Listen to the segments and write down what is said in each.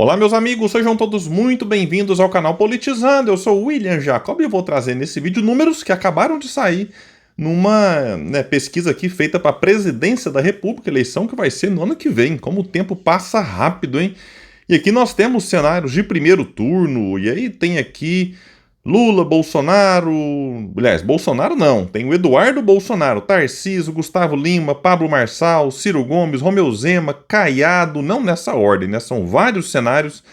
Olá, meus amigos, sejam todos muito bem-vindos ao canal Politizando. Eu sou o William Jacob e eu vou trazer nesse vídeo números que acabaram de sair numa pesquisa aqui feita para a presidência da República, eleição que vai ser no ano que vem. Como o tempo passa rápido, hein? E aqui nós temos cenários de primeiro turno, e aí tem aqui Lula, Bolsonaro. Aliás, Bolsonaro não, tem o Eduardo Bolsonaro, Tarcísio, Gustavo Lima, Pablo Marçal, Ciro Gomes, Romeu Zema, Caiado, não nessa ordem, né? São vários cenários.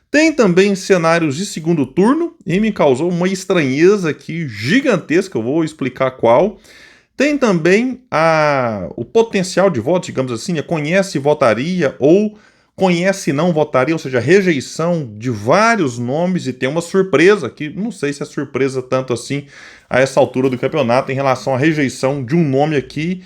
Tem também cenários de segundo turno, e me causou uma estranheza aqui gigantesca, eu vou explicar qual. Tem também o potencial de voto, digamos assim, conhece e votaria ou conhece e não votaria, ou seja, rejeição de vários nomes, e tem uma surpresa que não sei se é surpresa tanto assim a essa altura do campeonato em relação à rejeição de um nome aqui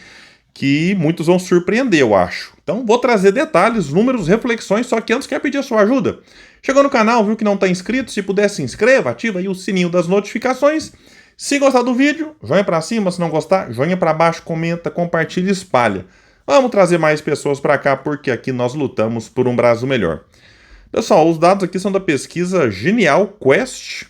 que muitos vão surpreender, eu acho. Então vou trazer detalhes, números, reflexões, só que antes quero pedir a sua ajuda. Chegou no canal, viu que não está inscrito? Se puder, se inscreva, ativa aí o sininho das notificações. Se gostar do vídeo, joinha para cima, se não gostar, joinha para baixo, comenta, compartilha e espalha. Vamos trazer mais pessoas para cá, porque aqui nós lutamos por um Brasil melhor. Pessoal, os dados aqui são da pesquisa Genial Quest,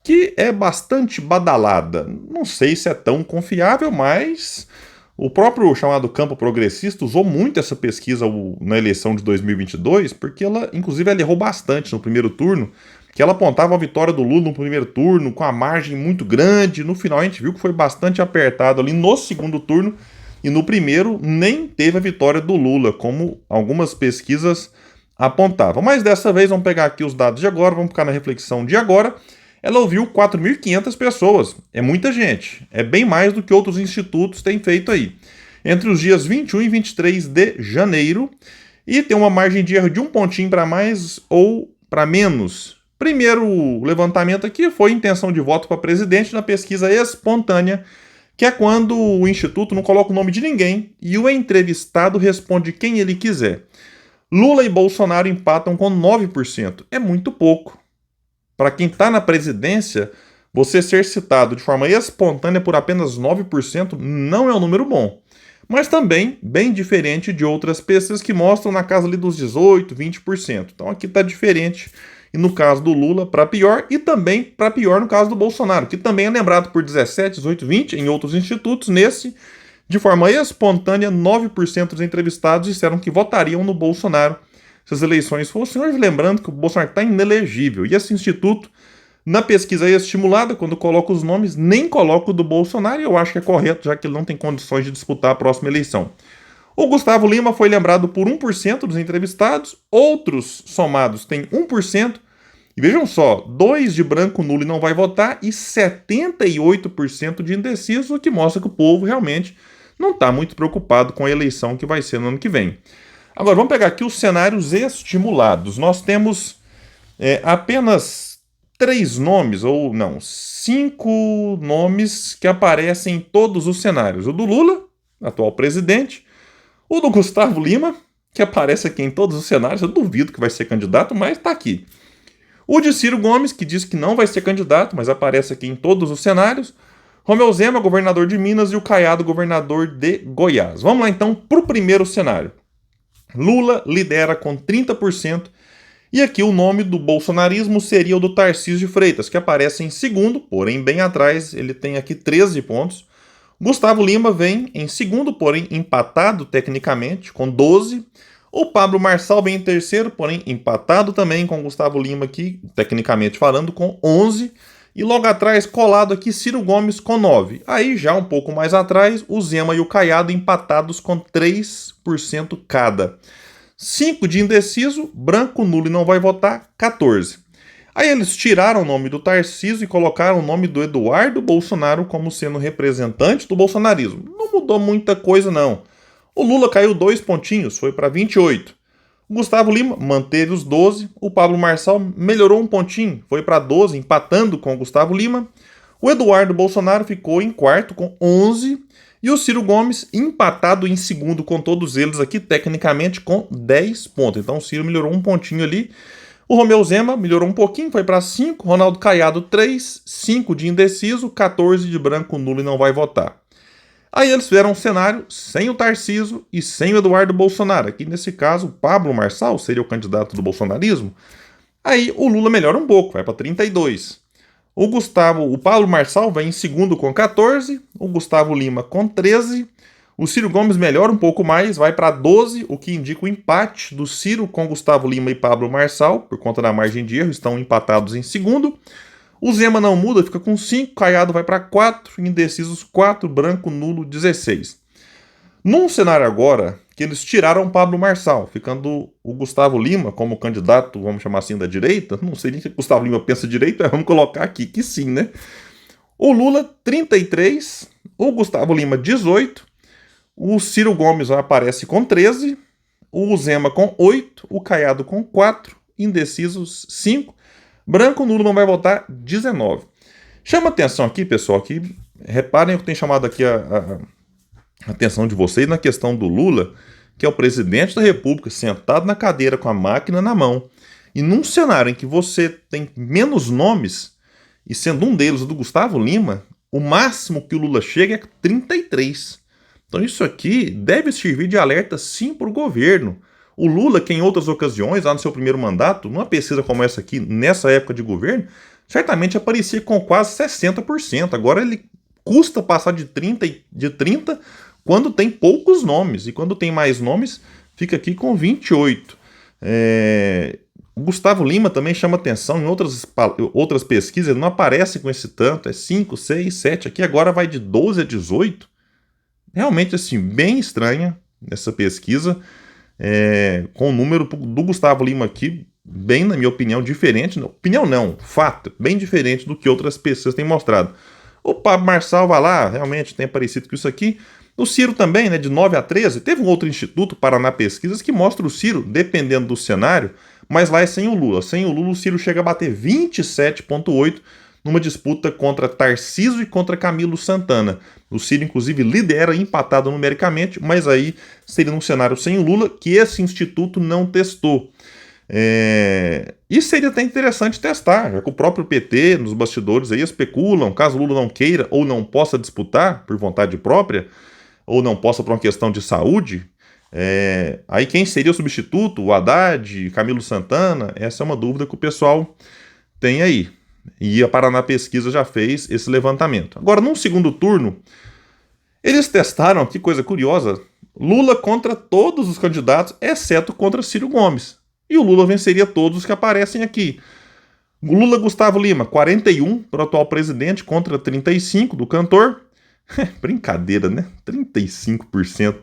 que é bastante badalada. Não sei se é tão confiável, mas o próprio chamado Campo Progressista usou muito essa pesquisa na eleição de 2022, porque ela, inclusive, ela errou bastante no primeiro turno, que ela apontava a vitória do Lula no primeiro turno, com a margem muito grande. No final a gente viu que foi bastante apertado ali no segundo turno, e no primeiro nem teve a vitória do Lula, como algumas pesquisas apontavam. Mas dessa vez vamos pegar aqui os dados de agora, vamos ficar na reflexão de agora. Ela ouviu 4.500 pessoas, é muita gente, é bem mais do que outros institutos têm feito aí. Entre os dias 21 e 23 de janeiro, e tem uma margem de erro de um pontinho para mais ou para menos. Primeiro levantamento aqui foi intenção de voto para presidente na pesquisa espontânea, que é quando o instituto não coloca o nome de ninguém e o entrevistado responde quem ele quiser. Lula e Bolsonaro empatam com 9%. É muito pouco. Para quem está na presidência, você ser citado de forma espontânea por apenas 9% não é um número bom. Mas também bem diferente de outras pesquisas que mostram na casa ali dos 18%, 20%. Então aqui está diferente. E no caso do Lula, para pior, e também para pior no caso do Bolsonaro, que também é lembrado por 17, 18, 20 em outros institutos. Nesse, de forma espontânea, 9% dos entrevistados disseram que votariam no Bolsonaro se as eleições fossem hoje. Lembrando que o Bolsonaro está inelegível. E esse instituto, na pesquisa estimulada, quando coloca os nomes, nem coloca o do Bolsonaro, e eu acho que é correto, já que ele não tem condições de disputar a próxima eleição. O Gustavo Lima foi lembrado por 1% dos entrevistados, outros somados têm 1%, e vejam só, 2% de branco, nulo e não vai votar, e 78% de indeciso, o que mostra que o povo realmente não está muito preocupado com a eleição que vai ser no ano que vem. Agora, vamos pegar aqui os cenários estimulados. Nós temos apenas 3 nomes, ou não, 5 nomes que aparecem em todos os cenários. O do Lula, atual presidente, o do Gustavo Lima, que aparece aqui em todos os cenários, eu duvido que vai ser candidato, mas está aqui. O de Ciro Gomes, que diz que não vai ser candidato, mas aparece aqui em todos os cenários. Romeu Zema, governador de Minas, e o Caiado, governador de Goiás. Vamos lá então para o primeiro cenário. Lula lidera com 30%, e aqui o nome do bolsonarismo seria o do Tarcísio de Freitas, que aparece em segundo, porém bem atrás, ele tem aqui 13 pontos. Gustavo Lima vem em segundo, porém empatado tecnicamente, com 12. O Pablo Marçal vem em terceiro, porém empatado também com Gustavo Lima aqui, tecnicamente falando, com 11. E logo atrás, colado aqui, Ciro Gomes com 9. Aí já um pouco mais atrás, o Zema e o Caiado empatados com 3% cada. 5 de indeciso, branco, nulo e não vai votar, 14. Aí eles tiraram o nome do Tarcísio e colocaram o nome do Eduardo Bolsonaro como sendo representante do bolsonarismo. Não mudou muita coisa, não. O Lula caiu 2 pontinhos, foi para 28. O Gustavo Lima manteve os 12. O Pablo Marçal melhorou um pontinho, foi para 12, empatando com o Gustavo Lima. O Eduardo Bolsonaro ficou em quarto com 11. E o Ciro Gomes empatado em segundo com todos eles aqui, tecnicamente com 10 pontos. Então o Ciro melhorou um pontinho ali. O Romeu Zema melhorou um pouquinho, foi para 5. Ronaldo Caiado, 3. 5 de indeciso, 14 de branco, nulo e não vai votar. Aí eles fizeram um cenário sem o Tarcísio e sem o Eduardo Bolsonaro. Aqui, nesse caso, o Pablo Marçal seria o candidato do bolsonarismo. Aí o Lula melhora um pouco, vai para 32. O Pablo Marçal vem em segundo com 14, o Gustavo Lima com 13, o Ciro Gomes melhora um pouco mais, vai para 12, o que indica o empate do Ciro com Gustavo Lima e Pablo Marçal, por conta da margem de erro, estão empatados em segundo. O Zema não muda, fica com 5, Caiado vai para 4, indecisos 4, branco nulo 16. Num cenário agora que eles tiraram o Pablo Marçal, ficando o Gustavo Lima como candidato, vamos chamar assim, da direita. Não sei nem se o Gustavo Lima pensa direito, mas vamos colocar aqui que sim, né? O Lula, 33, o Gustavo Lima, 18, o Ciro Gomes aparece com 13, o Zema com 8, o Caiado com 4, indecisos 5, branco nulo não vai votar 19. Chama atenção aqui, pessoal, que reparem que tem chamado aqui a atenção de vocês na questão do Lula, que é o presidente da República sentado na cadeira com a máquina na mão, e num cenário em que você tem menos nomes, e sendo um deles o do Gustavo Lima, o máximo que o Lula chega é 33. Então isso aqui deve servir de alerta sim para o governo. O Lula, que em outras ocasiões, lá no seu primeiro mandato, numa pesquisa como essa aqui, nessa época de governo, certamente aparecia com quase 60%. Agora ele custa passar de 30 quando tem poucos nomes, e quando tem mais nomes, fica aqui com 28. O Gustavo Lima também chama atenção em outras pesquisas, ele não aparece com esse tanto, é 5, 6, 7, aqui agora vai de 12 a 18. Realmente, assim, bem estranha essa pesquisa, com o número do Gustavo Lima aqui, bem, na minha opinião, diferente, opinião não, fato, bem diferente do que outras pesquisas têm mostrado. O Pablo Marçal vai lá, realmente tem parecido com isso aqui. O Ciro também, né, de 9 a 13, teve um outro instituto, Paraná Pesquisas, que mostra o Ciro, dependendo do cenário, mas lá é sem o Lula. Sem o Lula, o Ciro chega a bater 27,8 numa disputa contra Tarcísio e contra Camilo Santana. O Ciro, inclusive, lidera empatado numericamente, mas aí seria num cenário sem o Lula, que esse instituto não testou. E seria até interessante testar, já que o próprio PT, nos bastidores, aí especulam, caso o Lula não queira ou não possa disputar por vontade própria, ou não possa por uma questão de saúde, aí quem seria o substituto? O Haddad, Camilo Santana? Essa é uma dúvida que o pessoal tem aí. E a Paraná Pesquisa já fez esse levantamento. Agora, num segundo turno, eles testaram, que coisa curiosa, Lula contra todos os candidatos, exceto contra Ciro Gomes. E o Lula venceria todos os que aparecem aqui. Lula Gustavo Lima, 41 para o atual presidente contra 35 do cantor. Brincadeira, né? 35%.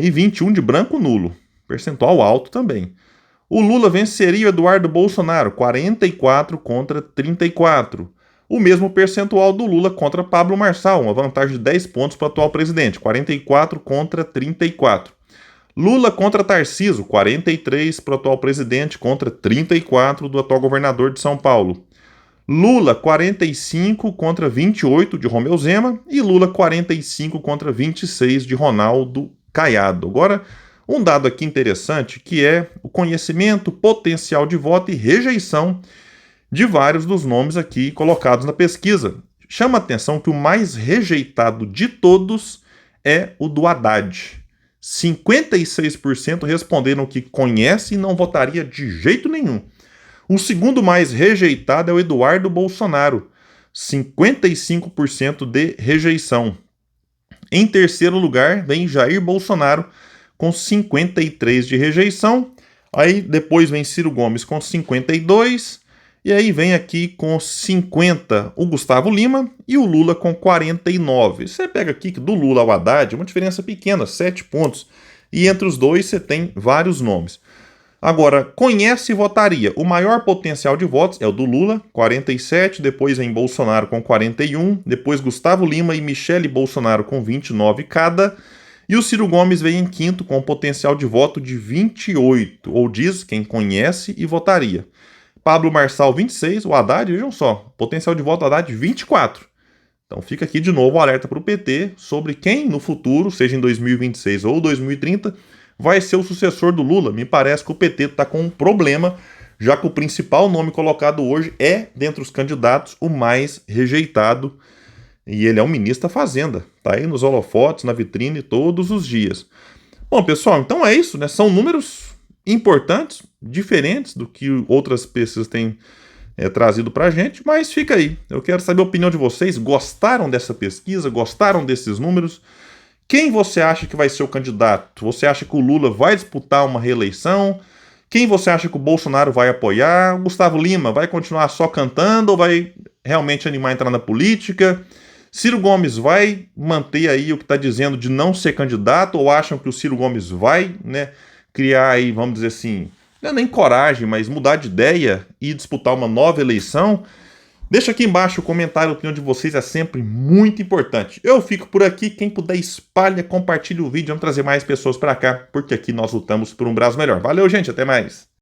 E 21 de branco nulo. Percentual alto também. O Lula venceria o Eduardo Bolsonaro, 44 contra 34. O mesmo percentual do Lula contra Pablo Marçal, uma vantagem de 10 pontos para o atual presidente, 44 contra 34. Lula contra Tarcísio, 43 para o atual presidente contra 34 do atual governador de São Paulo. Lula, 45 contra 28 de Romeu Zema e Lula, 45 contra 26 de Ronaldo Caiado. Agora, um dado aqui interessante que é o conhecimento, potencial de voto e rejeição de vários dos nomes aqui colocados na pesquisa. Chama a atenção que o mais rejeitado de todos é o do Haddad. 56% responderam que conhece e não votaria de jeito nenhum. O segundo mais rejeitado é o Eduardo Bolsonaro, 55% de rejeição. Em terceiro lugar vem Jair Bolsonaro, com 53% de rejeição. Aí depois vem Ciro Gomes com 52%. E aí vem aqui com 50% o Gustavo Lima e o Lula com 49%. Você pega aqui que do Lula ao Haddad, uma diferença pequena, 7 pontos. E entre os dois você tem vários nomes. Agora, conhece e votaria. O maior potencial de votos é o do Lula, 47%, depois vem Bolsonaro com 41%, depois Gustavo Lima e Michele Bolsonaro com 29% cada, e o Ciro Gomes vem em quinto com um potencial de voto de 28%, ou diz quem conhece e votaria. Pablo Marçal, 26%, o Haddad, vejam só, potencial de voto do Haddad, 24%. Então fica aqui de novo o alerta para o PT sobre quem no futuro, seja em 2026 ou 2030, vai ser o sucessor do Lula. Me parece que o PT está com um problema, já que o principal nome colocado hoje é, dentre os candidatos, o mais rejeitado. E ele é o ministro da Fazenda. Tá aí nos holofotes, na vitrine, todos os dias. Bom, pessoal, então é isso, né? São números importantes, diferentes do que outras pesquisas têm trazido pra gente, mas fica aí. Eu quero saber a opinião de vocês. Gostaram dessa pesquisa? Gostaram desses números? Quem você acha que vai ser o candidato? Você acha que o Lula vai disputar uma reeleição? Quem você acha que o Bolsonaro vai apoiar? O Gustavo Lima vai continuar só cantando ou vai realmente animar a entrar na política? Ciro Gomes vai manter aí o que está dizendo de não ser candidato ou acham que o Ciro Gomes vai, né, criar aí, vamos dizer assim, não é nem coragem, mas mudar de ideia e disputar uma nova eleição? Deixa aqui embaixo o comentário, a opinião de vocês é sempre muito importante. Eu fico por aqui, quem puder espalha, compartilha o vídeo, vamos trazer mais pessoas para cá, porque aqui nós lutamos por um Brasil melhor. Valeu, gente, até mais!